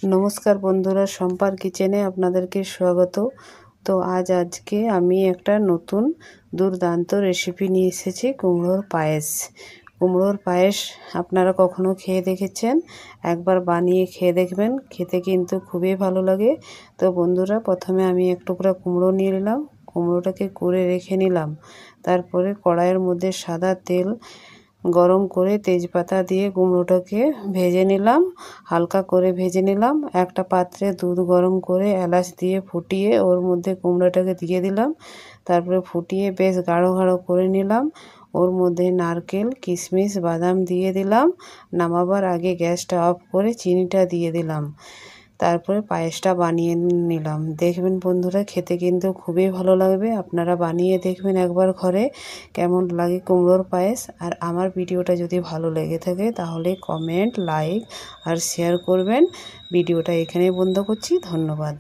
নমস্কার বন্ধুরা, সম্পার কিচেনে আপনাদেরকে স্বাগত। তো আজকে আমি একটা নতুন দুর্দান্ত রেসিপি নিয়ে এসেছি, কুমড়োর পায়েস। কুমড়োর পায়েস আপনারা কখনো খেয়ে দেখেছেন? একবার বানিয়ে খেয়ে দেখবেন, খেতে কিন্তু খুবই ভালো লাগে। তো বন্ধুরা, প্রথমে আমি এক টুকরা কুমড়ো নিয়ে নিলাম, কুমড়োটাকে কুড়ে রেখে নিলাম। তারপরে কড়াইয়ের মধ্যে সাদা তেল গরম করে তেজপাতা দিয়ে কুমড়োটাকে ভেজে নিলাম, হালকা করে ভেজে নিলাম। একটা পাত্রে দুধ গরম করে এলাচ দিয়ে ফুটিয়ে ওর মধ্যে কুমড়োটাকে দিয়ে দিলাম। তারপরে ফুটিয়ে বেশ গাঢ় গাঢ় করে নিলাম। ওর মধ্যে নারকেল, কিশমিশ, বাদাম দিয়ে দিলাম। নামাবার আগে গ্যাসটা অফ করে চিনিটা দিয়ে দিলাম। তারপরে পায়েসটা বানিয়ে নিলাম। দেখবেন বন্ধুরা, খেতে কিন্তু খুবই ভালো লাগবে। আপনারা বানিয়ে দেখবেন একবার ঘরে কেমন লাগে কুমড়োর পায়েস। আর আমার ভিডিওটা যদি ভালো লেগে থাকে তাহলে কমেন্ট, লাইক আর শেয়ার করবেন। ভিডিওটা এখানেই বন্ধ করছি। ধন্যবাদ।